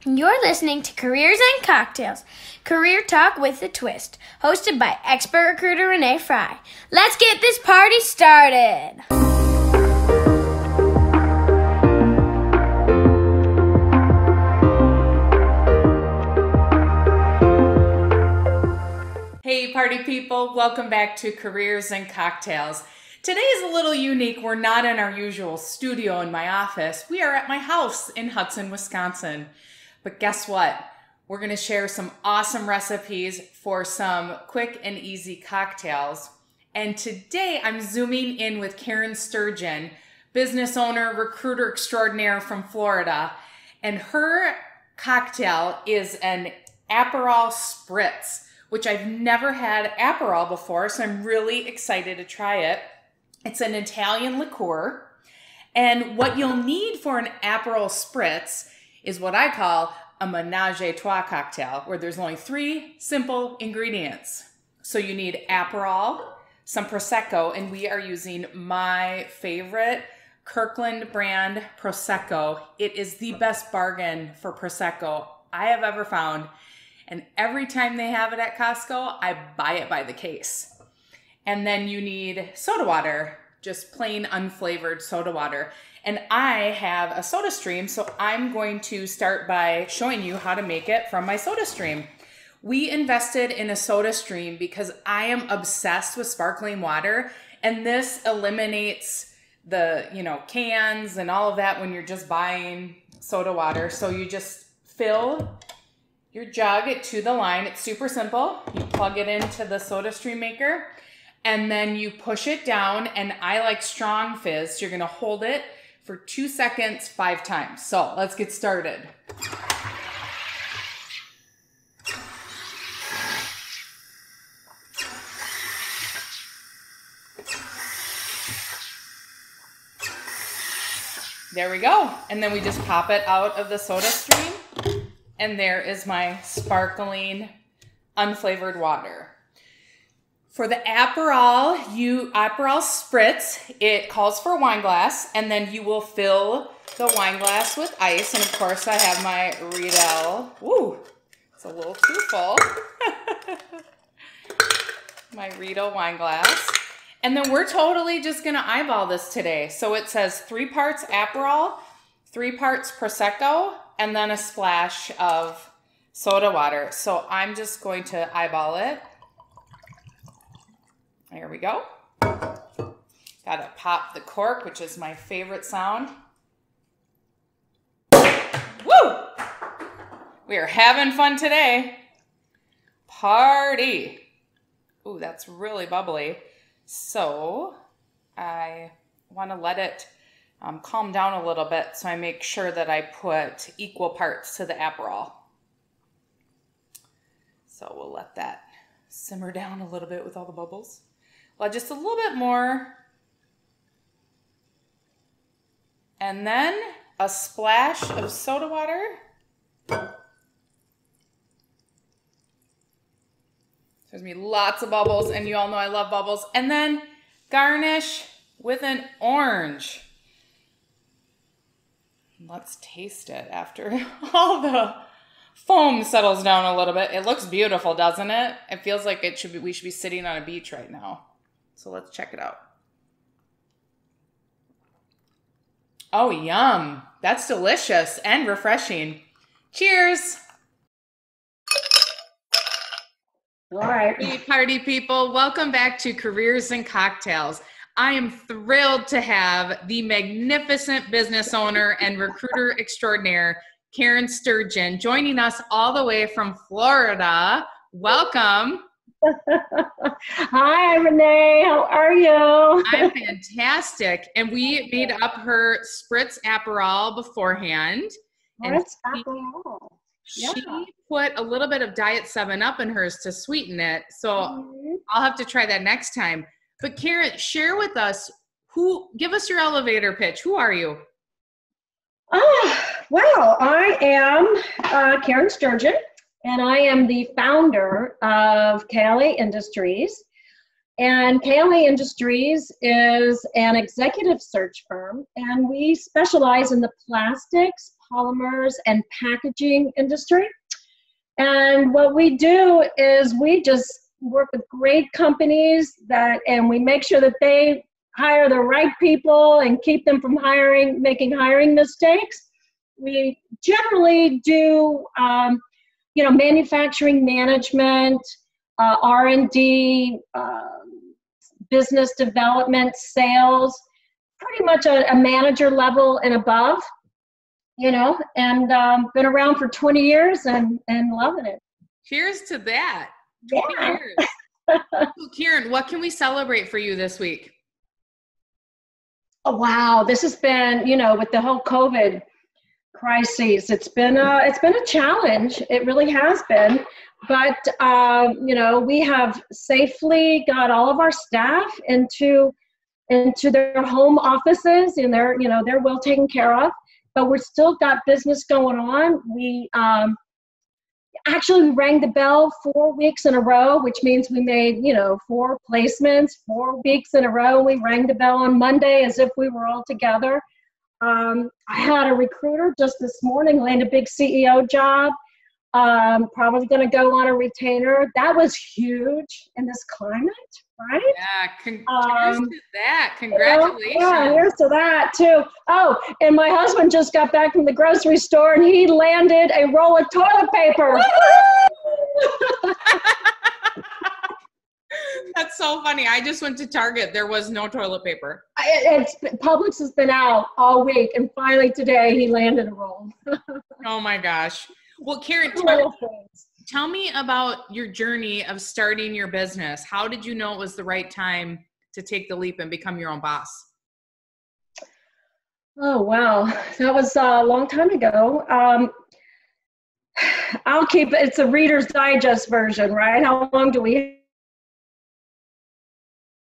You're listening to Careers and Cocktails, career talk with a twist, hosted by expert recruiter Renee Frey. Let's get this party started. Hey party people, welcome back to Careers and Cocktails. Today is a little unique. We're not in our usual studio in my office. We are at my house in Hudson, Wisconsin. But guess what? We're gonna share some awesome recipes for some quick and easy cocktails. And today I'm zooming in with Karen Sturgeon, business owner, recruiter extraordinaire from Florida. And her cocktail is an Aperol Spritz, which I've never had Aperol before, so I'm really excited to try it. It's an Italian liqueur. And what you'll need for an Aperol Spritz is what I call a menage a trois cocktail, where there's only 3 simple ingredients. So you need Aperol, some Prosecco, and we are using my favorite Kirkland brand Prosecco. It is the best bargain for Prosecco I have ever found. And every time they have it at Costco, I buy it by the case. And then you need soda water, just plain unflavored soda water. And I have a soda stream, so I'm going to start by showing you how to make it from my soda stream. We invested in a soda stream because I am obsessed with sparkling water, and this eliminates the, cans and all of that when you're just buying soda water. So you just fill your jug to the line. It's super simple. You plug it into the soda stream maker, and then you push it down, and I like strong fizz, so you're gonna hold it for 2 seconds 5 times. So let's get started. There we go. And then we just pop it out of the soda stream, and there is my sparkling unflavored water. For the Aperol Spritz, it calls for a wine glass, and then you will fill the wine glass with ice. And of course I have my Riedel. Ooh, it's a little too full. My Riedel wine glass. And then we're totally just gonna eyeball this today. So it says 3 parts Aperol, 3 parts Prosecco, and then a splash of soda water. So I'm just going to eyeball it. There we go. Gotta pop the cork, which is my favorite sound. Woo! We are having fun today. Party. Ooh, that's really bubbly. So I wanna let it calm down a little bit, so I make sure that I put equal parts to the Aperol. So we'll let that simmer down a little bit with all the bubbles. Well, just a little bit more. And then a splash of soda water. There's gonna be lots of bubbles, and you all know I love bubbles. And then garnish with an orange. Let's taste it after all the foam settles down a little bit. It looks beautiful, doesn't it? It feels like we should be sitting on a beach right now. So let's check it out. Oh, yum. That's delicious and refreshing. Cheers. All right. Hey, party people. Welcome back to Careers and Cocktails. I am thrilled to have the magnificent business owner and recruiter extraordinaire, Karen Sturgeon, joining us all the way from Florida. Welcome. Hi, Renee. How are you? I'm fantastic. And we made up her Spritz Aperol beforehand. And she put a little bit of Diet 7-Up in hers to sweeten it. So I'll have to try that next time. But Karen, share with us, give us your elevator pitch. Who are you? Well, I am Karen Sturgeon, and I am the founder of KLA Industries. And KLA Industries is an executive search firm, and we specialize in the plastics, polymers and packaging industry. And what we do is we just work with great companies and we make sure that they hire the right people and keep them from making hiring mistakes. We generally do, manufacturing management, R&D, business development, sales, pretty much a manager level and above, and been around for 20 years and loving it. Cheers to that. 20 years. So, Karen, what can we celebrate for you this week? Oh, wow. This has been, with the whole COVID crisis, it's been a challenge. It really has been. But, we have safely got all of our staff into their home offices, and they're well taken care of. But we're still got business going on. We actually rang the bell 4 weeks in a row, which means we made, 4 placements, 4 weeks in a row. We rang the bell on Monday as if we were all together. I had a recruiter just this morning land a big CEO job. Probably going to go on a retainer. That was huge in this climate, right? Yeah, cheers to that. Congratulations. Yeah, here's to that too. Oh, and my husband just got back from the grocery store and he landed a roll of toilet paper. That's so funny. I just went to Target. There was no toilet paper. Publix has been out all week, and finally today he landed a roll. Oh my gosh. Well, Karen, tell me about your journey of starting your business. How did you know it was the right time to take the leap and become your own boss? Oh, wow. That was a long time ago. It's a Reader's Digest version, right? How long do we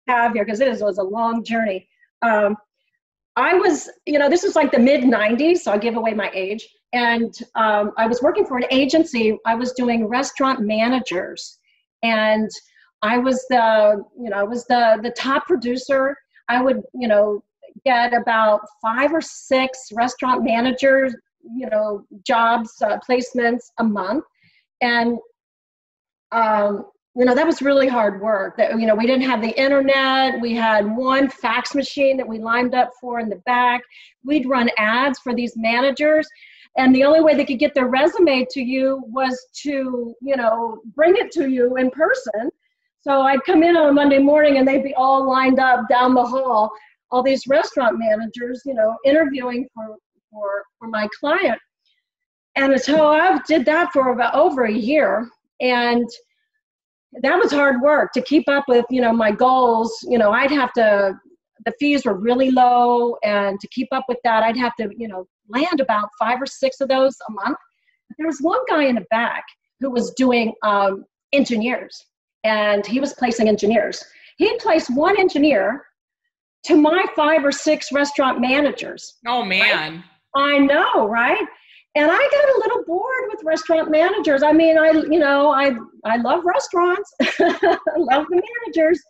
have here? Because it was a long journey. I was, this was like the mid-90s, so I'll give away my age. And I was working for an agency. I was doing restaurant managers, and I was the top producer. I would, get about 5 or 6 restaurant managers, jobs, placements a month. And, that was really hard work. That, we didn't have the internet. We had one fax machine that we lined up for in the back. We'd run ads for these managers. And the only way they could get their resume to you was to, bring it to you in person. So I'd come in on a Monday morning and they'd be all lined up down the hall, all these restaurant managers, interviewing for my client. And so I did that for about over a year. And that was hard work to keep up with, my goals. I'd have to, the fees were really low, and to keep up with that, I'd have to, land about 5 or 6 of those a month. But there was one guy in the back who was doing engineers, and he was placing engineers. He'd place one engineer to my 5 or 6 restaurant managers. Oh, man. Right? I know, right? And I got a little bored with restaurant managers. I mean, I love restaurants. I love the managers.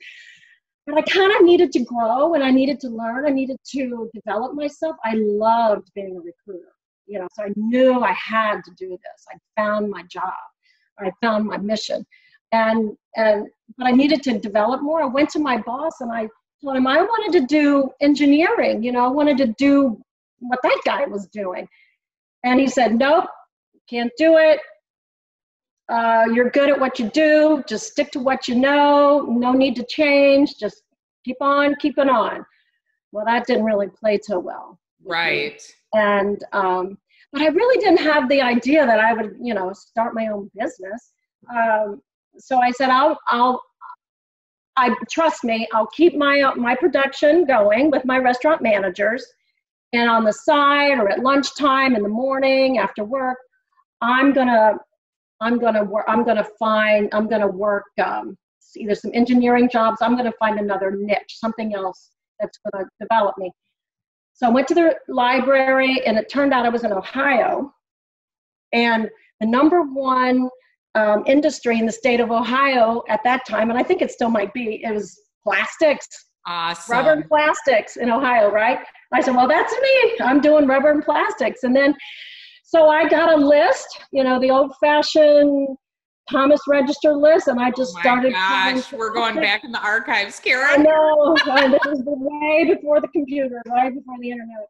But I kind of needed to grow, and I needed to learn. I needed to develop myself. I loved being a recruiter, so I knew I had to do this. I found my job. I found my mission. But I needed to develop more. I went to my boss and I told him I wanted to do engineering. I wanted to do what that guy was doing. And he said, nope, can't do it. You're good at what you do. Just stick to what you know. No need to change. Just keep on keeping on. Well, that didn't really play too well. Right. And, but I really didn't have the idea that I would, start my own business. So I said, trust me, I'll keep my production going with my restaurant managers. And on the side or at lunchtime in the morning after work, I'm gonna work either some engineering jobs. I'm gonna find another niche, something else that's gonna develop me. So I went to the library, and it turned out I was in Ohio, and the #1 industry in the state of Ohio at that time, and I think it still might be, it was plastics. Awesome. Rubber and plastics in Ohio, right? I said, well, that's me. I'm doing rubber and plastics. And then So I got a list, the old-fashioned Thomas Register list, and I just started. Gosh, we're going back in the archives, Karen. I know. This was way before the computer, right before the internet.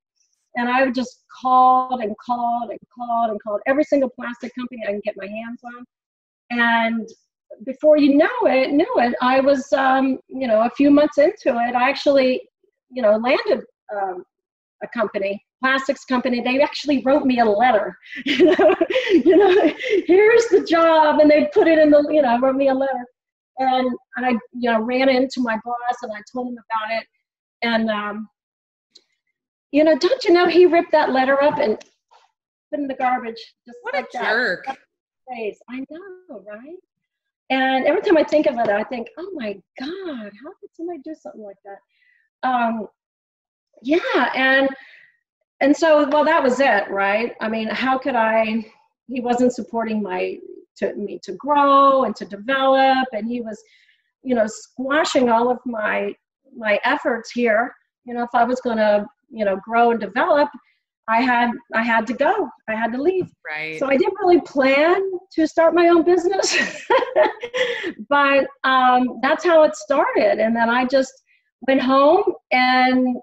And I just called and called and called and called every single plastic company I can get my hands on. And before you knew it, I was, a few months into it, I actually, landed a company, plastics company. They actually wrote me a letter, here's the job, and they put it in the, wrote me a letter. And I, ran into my boss and I told him about it. And, don't you know, he ripped that letter up and put it in the garbage. Just what like a jerk. That. I know, right? And every time I think of it, I think, oh my God, how could somebody do something like that? Yeah, and so, well, that was it, right? I mean, how could he wasn't supporting me to grow and to develop, and he was, squashing all of my efforts here. If I was going to, grow and develop, I had to go. I had to leave. Right. So I didn't really plan to start my own business, but that's how it started. And then I just went home and,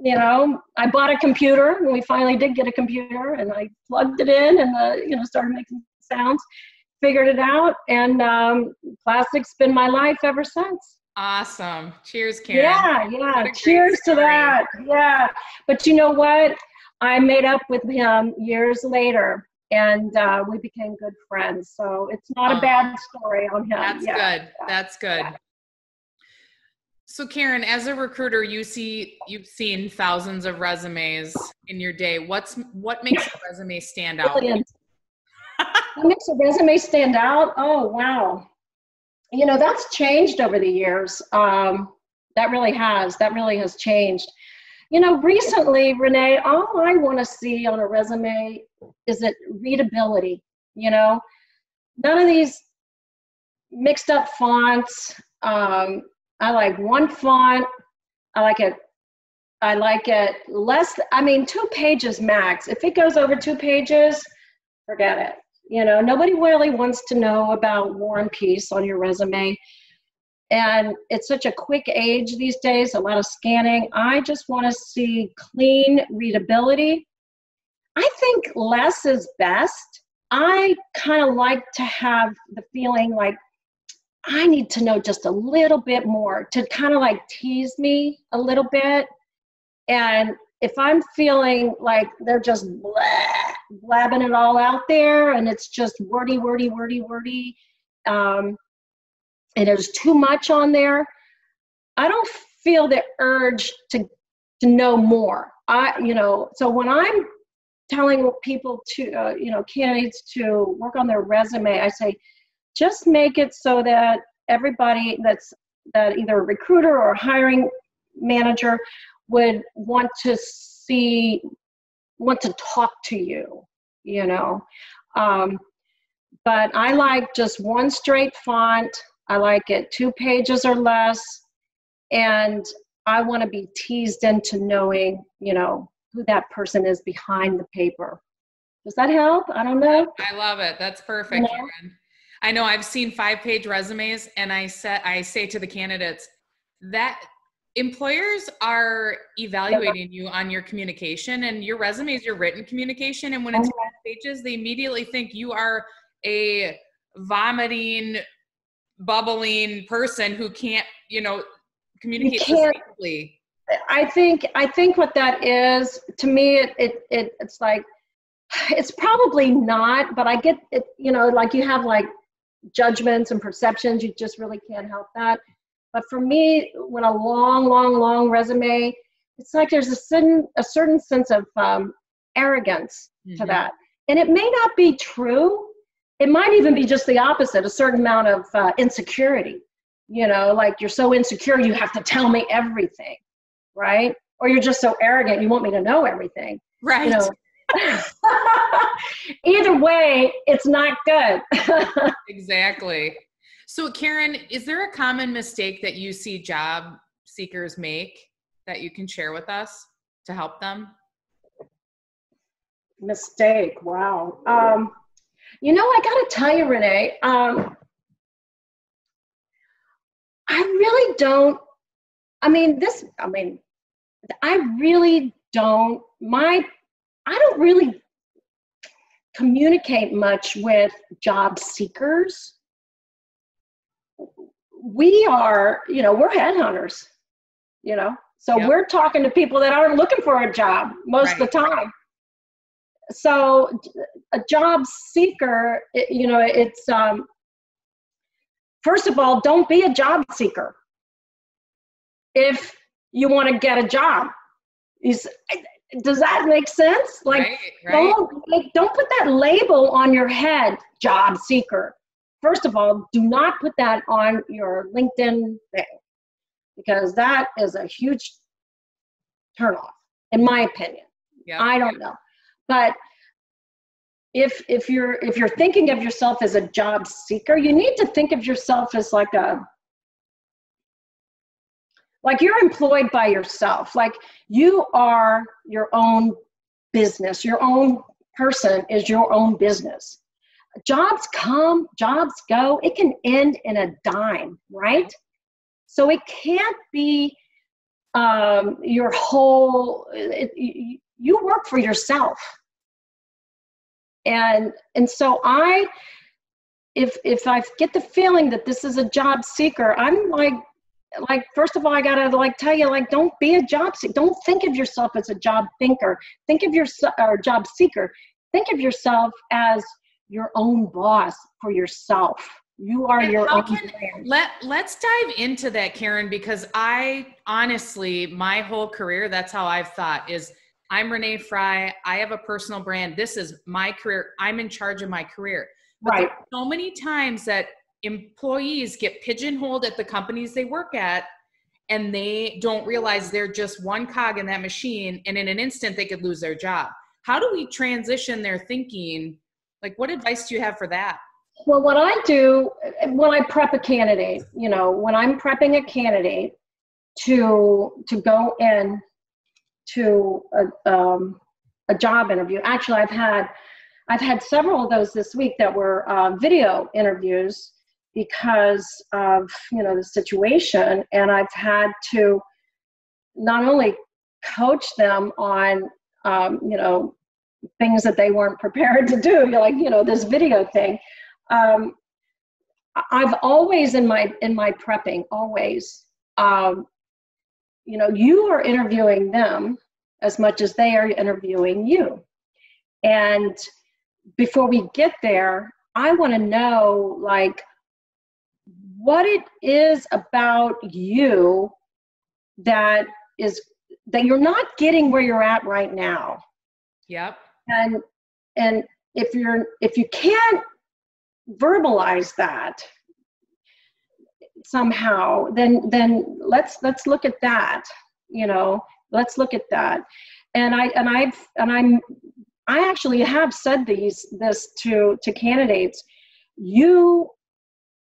I bought a computer, and we finally did get a computer, and I plugged it in and, started making sounds, figured it out, and plastic's been my life ever since. Awesome. Cheers, Karen. Yeah. Cheers to that. Yeah. But you know what? I made up with him years later, and we became good friends. So it's not a bad story on him. That's good. That's good. Yeah. So Karen, as a recruiter, you've seen thousands of resumes in your day. What makes a resume stand out? What makes a resume stand out? Oh, wow. That's changed over the years. That really has changed. Recently, Renee, all I want to see on a resume is readability. None of these mixed up fonts. I like one font. I like it less. 2 pages max. If it goes over 2 pages, forget it. Nobody really wants to know about War and Peace on your resume. And it's such a quick age these days, a lot of scanning. I just want to see clean readability. I think less is best. I kind of like to have the feeling like I need to know just a little bit more to kind of like tease me a little bit. And if I'm feeling like they're just blabbing it all out there and it's just wordy, and there's too much on there, I don't feel the urge to know more. So when I'm telling people to, candidates to work on their resume, I say, just make it so that everybody that either a recruiter or a hiring manager would want to talk to you, but I like just one straight font. I like it 2 pages or less, and I want to be teased into knowing, who that person is behind the paper. Does that help? I don't know. I love it. That's perfect, Karen. I know I've seen 5-page resumes, and I say to the candidates that employers are evaluating you on your communication, and your resume is your written communication. And when it's 5 pages, they immediately think you are a vomiting, bubbling person who can't, communicate succinctly. I think what that is, to me, it's like, it's probably not, but I get it, like you have like judgments and perceptions, you just really can't help that. But for me, when a long resume, it's like there's a certain sense of arrogance to that. And it may not be true. It might even be just the opposite, a certain amount of insecurity. Like you're so insecure, you have to tell me everything, right? Or you're just so arrogant, you want me to know everything. Right. Either way, it's not good. Exactly. So Karen, is there a common mistake that you see job seekers make that you can share with us to help them? Mistake. Wow. I got to tell you, Renee, I really don't, I really don't, I don't really communicate much with job seekers. We are, we're headhunters, so Yep. we're talking to people that aren't looking for a job most of the time. So a job seeker, it's, first of all, don't be a job seeker if you want to get a job. Does that make sense? Like, right. Don't put that label on your head, job seeker. First of all, do not put that on your LinkedIn thing, because that is a huge turnoff, in my opinion. Yep. I don't know. But if you're thinking of yourself as a job seeker, you need to think of yourself as like you're employed by yourself. Like, you are your own business. Your own person is your own business. Jobs come, jobs go. It can end in a dime, right? So it can't be your whole, you work for yourself. And so if I get the feeling that this is a job seeker, I'm like, first of all, I gotta tell you, don't be a job seeker. Don't think of yourself as a job thinker. Think of yourself, or job seeker. Think of yourself as your own boss for yourself. You are your own brand. Let's dive into that, Karen, because I honestly, my whole career, that's how I've thought is, I'm Renee Frey. I have a personal brand. This is my career. I'm in charge of my career. But Right. so many times that employees get pigeonholed at the companies they work at, and they don't realize they're just one cog in that machine, and in an instant they could lose their job. How do we transition their thinking? Like, what advice do you have for that? Well, what I do when I prep a candidate, when I'm prepping a candidate to go in to a job interview. Actually, I've had several of those this week that were video interviews because of the situation, and I've had to not only coach them on things that they weren't prepared to do, this video thing. I've always in my prepping, always, you are interviewing them as much as they are interviewing you. And before we get there, I want to know what it is about you that you're not getting where you're at right now. Yep. And if you can't verbalize that somehow, then let's look at that. Let's look at that. And I actually have said this to candidates.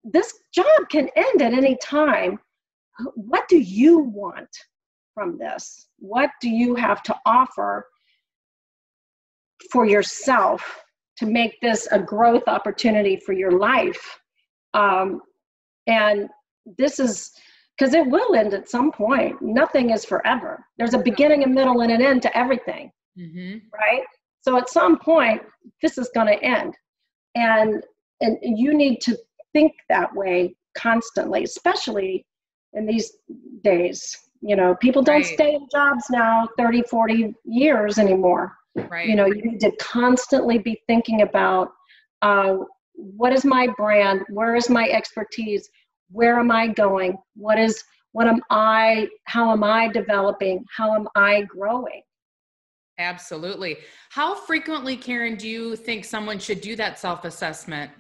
This job can end at any time. What do you want from this? What do you have to offer for yourself to make this a growth opportunity for your life? And this is because it will end at some point. Nothing is forever. There's a beginning, a middle, and an end to everything, right? So at some point, this is going to end. And you need to think that way constantly, especially in these days. People don't stay in jobs now 30, 40 years anymore. Right. You need to constantly be thinking about what is my brand? Where is my expertise? Where am I going? How am I developing? How am I growing? Absolutely. How frequently, Karen, do you think someone should do that self-assessment?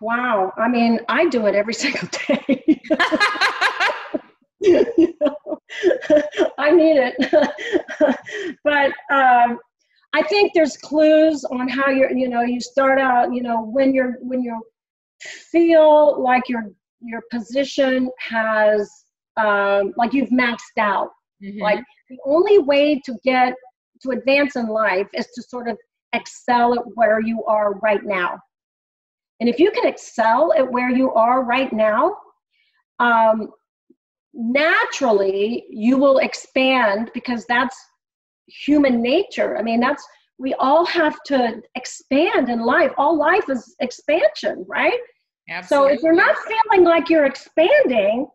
Wow. I mean, I do it every single day. I need it. But I think there's clues on how you start out, when you feel like your position has, like you've maxed out. Like the only way to get to advance in life is to sort of excel at where you are right now. And if you can excel at where you are right now, naturally you will expand, because that's human nature. I mean, we all have to expand in life. All life is expansion, right? Absolutely. So if you're not feeling like you're expanding,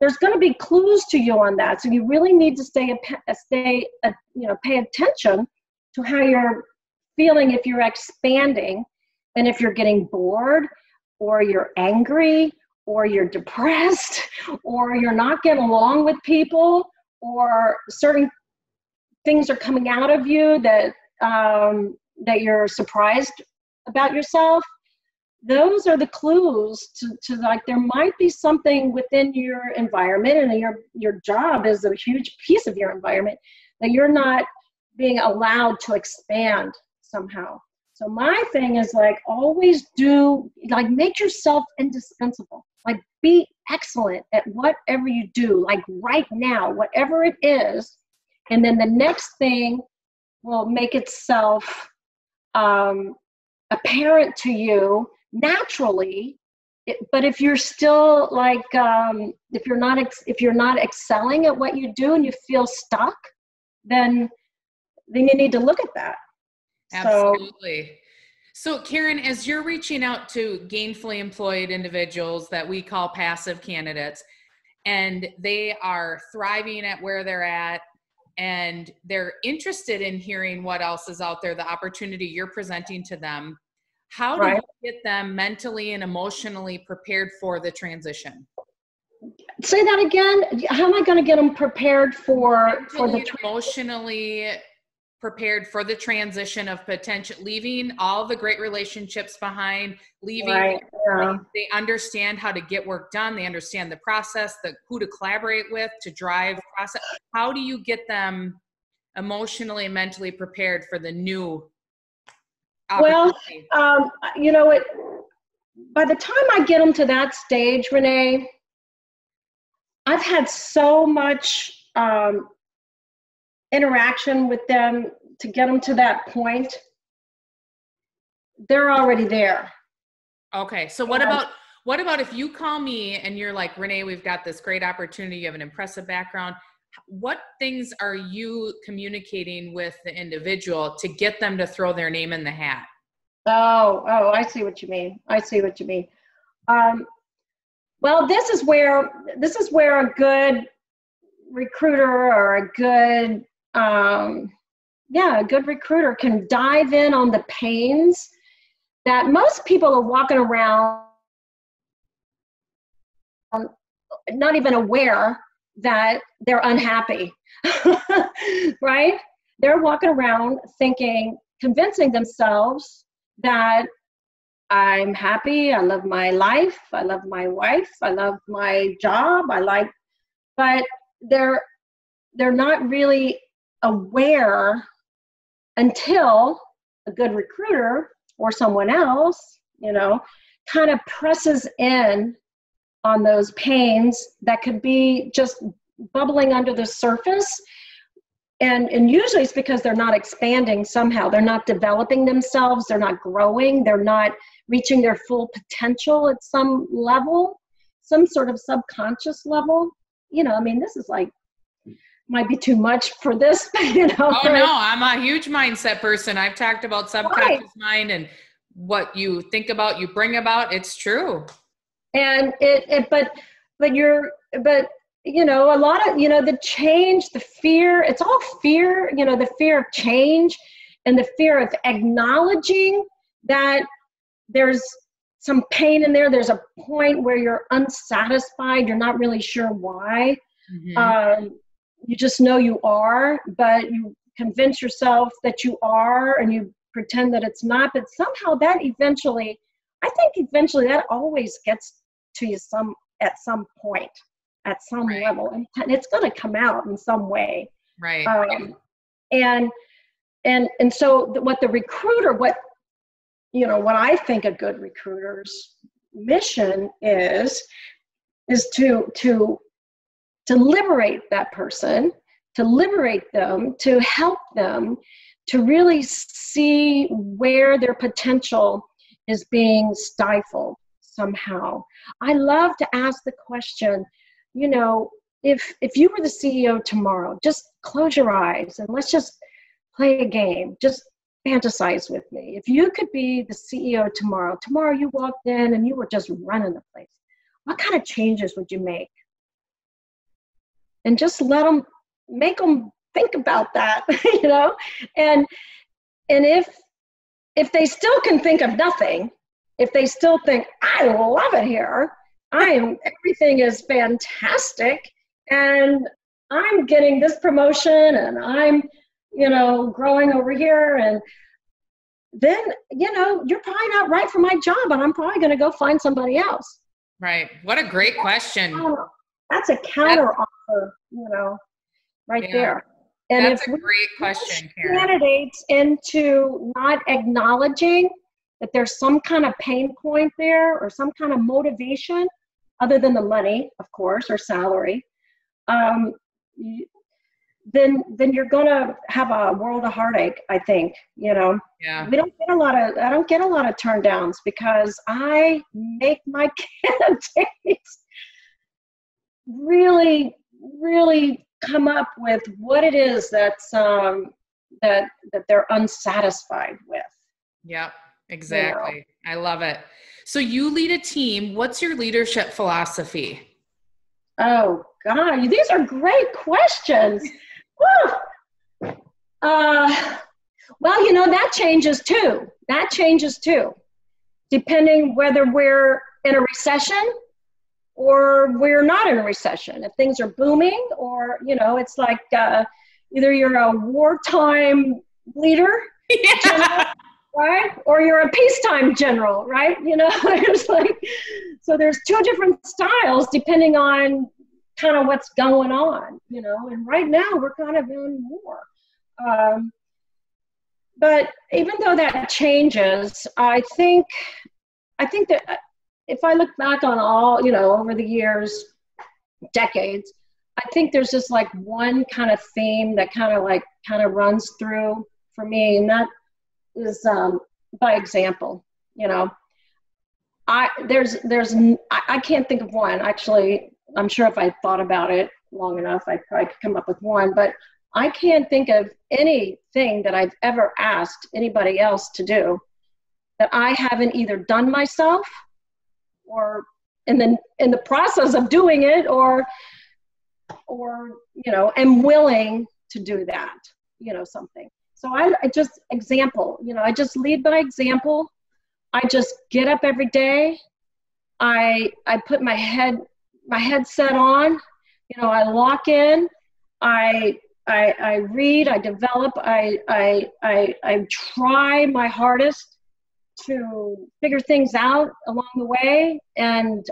there's going to be clues to you on that. So you really need to pay attention to how you're feeling if you're expanding, and if you're getting bored, or you're angry, or you're depressed, or you're not getting along with people, or certain things are coming out of you that you're surprised about yourself. Those are the clues to like, there might be something within your environment, and your job is a huge piece of your environment, that you're not being allowed to expand somehow. So my thing is like, always make yourself indispensable. Like, be excellent at whatever you do, like right now, whatever it is. And then the next thing will make itself apparent to you naturally. But if you're still like, if you're not excelling at what you do and you feel stuck, then you need to look at that. Absolutely. So Karen, as you're reaching out to gainfully employed individuals that we call passive candidates, and they are thriving at where they're at, and they're interested in hearing what else is out there, the opportunity you're presenting to them, how do you get them mentally and emotionally prepared for the transition? Say that again. How am I going to get them prepared for emotionally prepared for the transition of potential, leaving all the great relationships behind, leaving, they understand how to get work done. They understand the process, who to collaborate with, to drive process. How do you get them emotionally and mentally prepared for the new opportunity? Well, by the time I get them to that stage, Renee, I've had so much interaction with them to get them to that point. They're already there. Okay. So what about if you call me and you're like, Renee, we've got this great opportunity. You have an impressive background. What things are you communicating with the individual to get them to throw their name in the hat? Oh, I see what you mean. Well, this is where a good recruiter, or a good recruiter can dive in on the pains that most people are walking around not even aware that they're unhappy, right? They're walking around convincing themselves that I'm happy, I love my life, I love my wife, I love my job, but they're not really aware until a good recruiter or someone else, kind of presses in on those pains that could be just bubbling under the surface. And usually it's because they're not expanding somehow. They're not developing themselves. They're not growing. They're not reaching their full potential at some level, some sort of subconscious level. This is like, might be too much for this, Oh, no, I'm a huge mindset person. I've talked about subconscious mind and what you think about, you bring about. It's true. And but a lot of, the change, the fear, it's all fear, the fear of change and the fear of acknowledging that there's some pain in there. There's a point where you're unsatisfied. You're not really sure why. Mm-hmm. You just know you are, but you convince yourself that you are, and you pretend that it's not. But somehow that eventually that always gets to you at some point, at some level, and it's going to come out in some way. Right. And so what the recruiter, what I think a good recruiter's mission is to liberate that person, to liberate them, to help them to really see where their potential is being stifled somehow. I love to ask the question, you know, if you were the CEO tomorrow, just close your eyes and let's just play a game. Just fantasize with me. If you could be the CEO tomorrow you walked in and you were just running the place, what kind of changes would you make? And just make them think about that, you know? And if they still can think of nothing, if they still think, I love it here, everything is fantastic, and I'm getting this promotion, and I'm, you know, growing over here, and then, you know, you're probably not right for my job, and I'm probably going to go find somebody else. Right. What a great question. That's a counter offer, you know, right there. And that's a great question, Karen. Candidates into not acknowledging that there's some kind of pain point there or some kind of motivation other than the money, of course, or salary, then you're going to have a world of heartache, I think, you know. Yeah. I don't get a lot of turn downs because I make my candidates really, really come up with what it is that's that they're unsatisfied with. Yep, exactly. You know? I love it. So you lead a team. What's your leadership philosophy? Oh God, these are great questions. Well, you know, that changes too. Depending whether we're in a recession or we're not in a recession. If things are booming, or, you know, it's like either you're a wartime leader, general, right? Or you're a peacetime general, right? You know, it's like, so there's two different styles depending on kind of what's going on, you know, and right now we're kind of in war. But even though that changes, I think that if I look back on all, you know, over the years, decades, I think there's just like one kind of theme that kind of runs through for me, and that is by example. You know, I can't think of one. Actually, I'm sure if I thought about it long enough, I probably could come up with one, but I can't think of anything that I've ever asked anybody else to do that I haven't either done myself or in the process of doing it, or you know, am willing to do that, you know, something. So I just example, you know, I just lead by example. I just get up every day. I put my headset on, you know, I lock in, I read, I develop, I try my hardest to figure things out along the way, and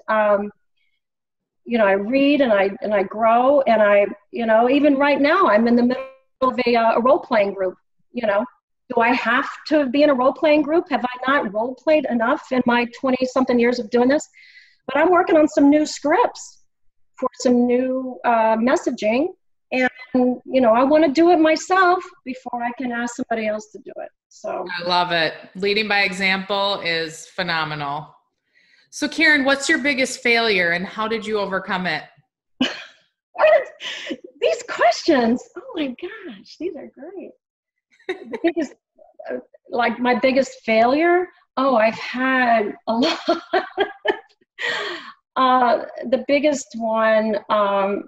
you know, I read and I grow, and I, you know, even right now I'm in the middle of a role-playing group. You know, do I have to be in a role-playing group? Have I not role-played enough in my 20-something years of doing this? But I'm working on some new scripts for some new messaging, and you know, I want to do it myself before I can ask somebody else to do it. So I love it. Leading by example is phenomenal. So Karen, what's your biggest failure and how did you overcome it? These questions, oh my gosh, these are great. The biggest, like my biggest failure, oh, I've had a lot. The biggest one, oh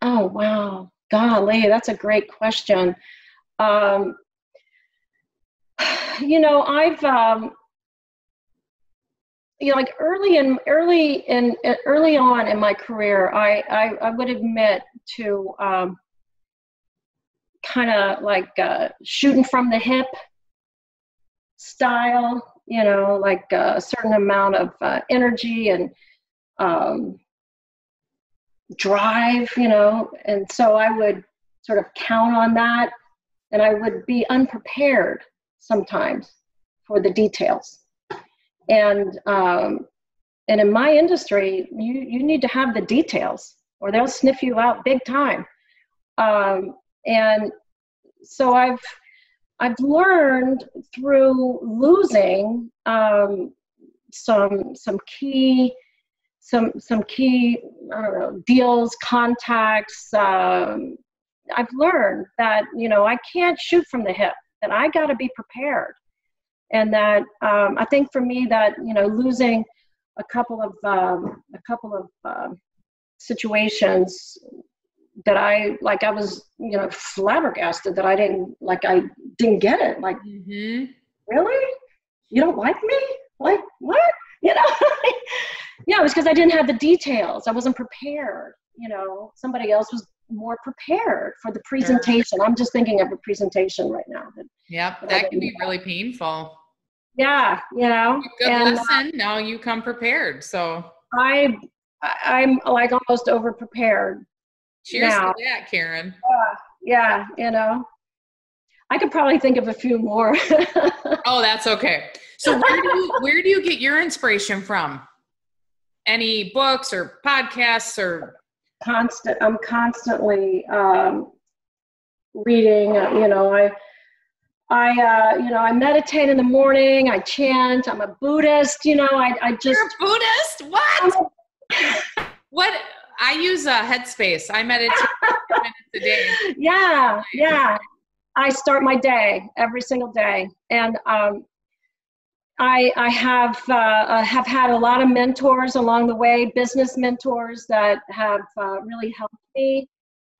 wow, golly, that's a great question. You know, I've, you know, like early on in my career, I would admit to kind of like shooting from the hip style, you know, like a certain amount of energy and drive, you know, and so I would sort of count on that, and I would be unprepared sometimes for the details. And in my industry, you need to have the details or they'll sniff you out big time. And so I've learned through losing some key I don't know, deals, contacts. I've learned that, you know, I can't shoot from the hip, that I got to be prepared. And that I think for me that, you know, losing a couple of situations that I was, you know, flabbergasted that I didn't get it. Like, really? You don't like me? Like, what? You know? Yeah, it was because I didn't have the details. I wasn't prepared. You know, somebody else was more prepared for the presentation. I'm just thinking of a presentation right now. That can be really painful. Yeah, you know. Good lesson. Now you come prepared. So I'm like almost over prepared. Cheers to that, Karen. Yeah, you know. I could probably think of a few more. Oh, that's okay. So where do you get your inspiration from? Any books or podcasts or? I'm constantly reading. You know, I meditate in the morning. I chant. I'm a Buddhist. You know, I just. You're a Buddhist? What? What? I use Headspace. I meditate 10 minutes a day. Yeah. I start my day every single day, and I have had a lot of mentors along the way, business mentors that have really helped me.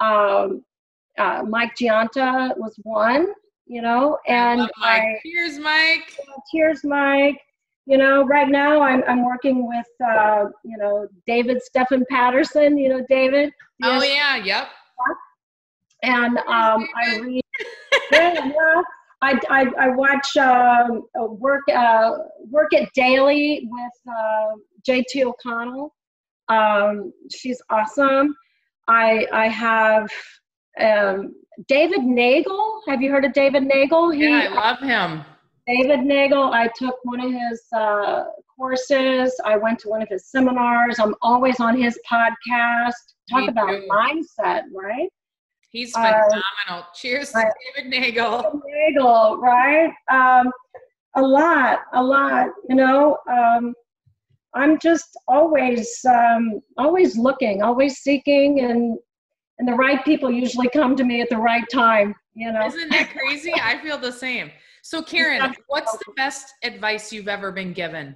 Mike Gianta was one, you know, and Cheers, Mike. Cheers, Mike. You know, right now I'm working with you know, David Stephen Patterson. You know, David. Oh yeah, yep. And I read. Yeah. I watch Work It Daily with JT O'Connell. She's awesome. I have David Nagel. Have you heard of David Nagel? Yeah, I love him. David Nagel. I took one of his courses. I went to one of his seminars. I'm always on his podcast. Talk about mindset, right? He's phenomenal. Cheers to David Nagel. David Nagel, right? A lot, you know. I'm just always looking, always seeking, and the right people usually come to me at the right time, you know. Isn't that crazy? I feel the same. So Karen, what's the best advice you've ever been given?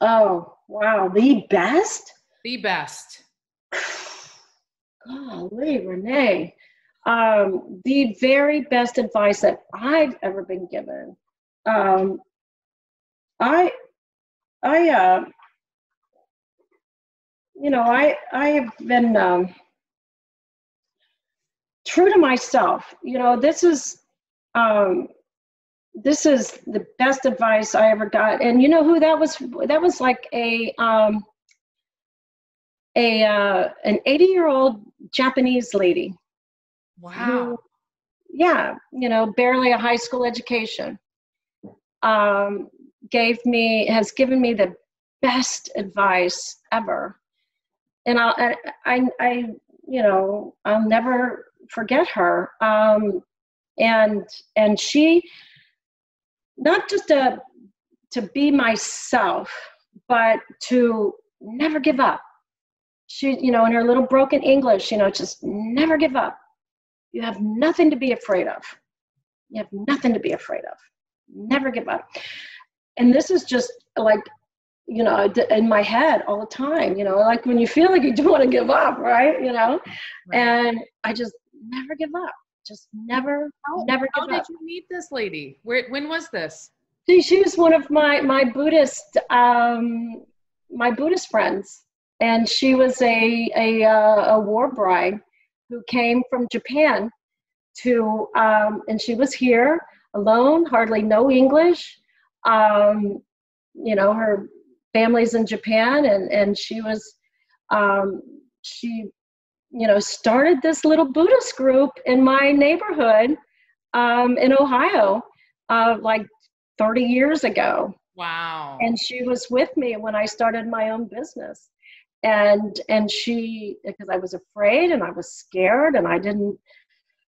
Oh, wow. The best? The best. Golly, Renee. The very best advice that I've ever been given. I have been true to myself. You know, this is the best advice I ever got. And you know who that was? That was like an 80-year-old Japanese lady. Wow. Who, barely a high school education. Has given me the best advice ever. And I'll never forget her. And she, not just to be myself, but to never give up. She, in her little broken English, just never give up. You have nothing to be afraid of. You have nothing to be afraid of. Never give up. And this is just like, in my head all the time, like when you feel like you do want to give up, right? Right. And I just never give up. Just never give up. How did you meet this lady? When was this? She was one of my Buddhist friends. And she was a war bride who came from Japan and she was here alone, hardly no English. Her family's in Japan, and she was, started this little Buddhist group in my neighborhood in Ohio, like 30 years ago. Wow. And she was with me when I started my own business. And she, because I was afraid and I was scared and I didn't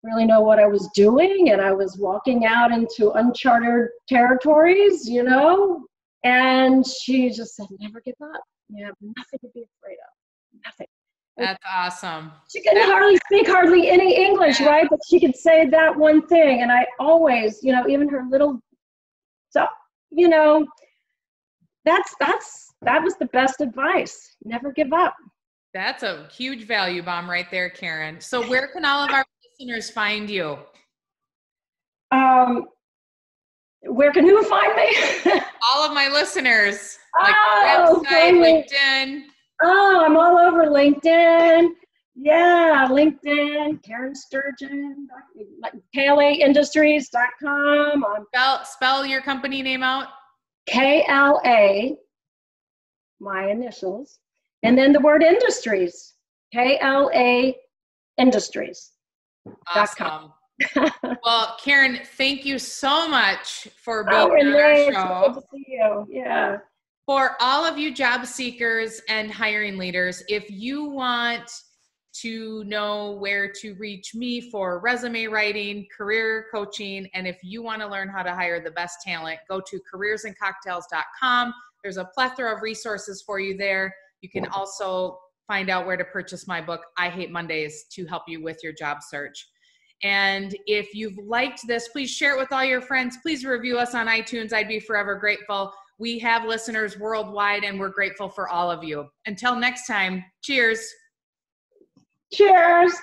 really know what I was doing, and I was walking out into uncharted territories, you know, and she just said, never give up. You have nothing to be afraid of. Nothing. That's awesome. She couldn't hardly any English, right? But she could say that one thing. And I always, you know, even her little, so, you know, that was the best advice. Never give up. That's a huge value bomb right there, Karen. So where can all of our listeners find you? Where can who find me? All of my listeners. Like Oh, website, LinkedIn. Oh, I'm all over LinkedIn. Yeah, LinkedIn, Karen Sturgeon, KLAindustries.com. Spell your company name out. KLA, my initials, and then the word industries, KLA Industries. Awesome. Well, Karen, thank you so much for being Renee, on our show. it's good to see you. Yeah. For all of you job seekers and hiring leaders, if you want to know where to reach me for resume writing, career coaching, and if you want to learn how to hire the best talent, go to careersandcocktails.com. There's a plethora of resources for you there. You can also find out where to purchase my book, I Hate Mondays, to help you with your job search. And if you've liked this, please share it with all your friends. Please review us on iTunes. I'd be forever grateful. We have listeners worldwide, and we're grateful for all of you. Until next time, cheers. Cheers.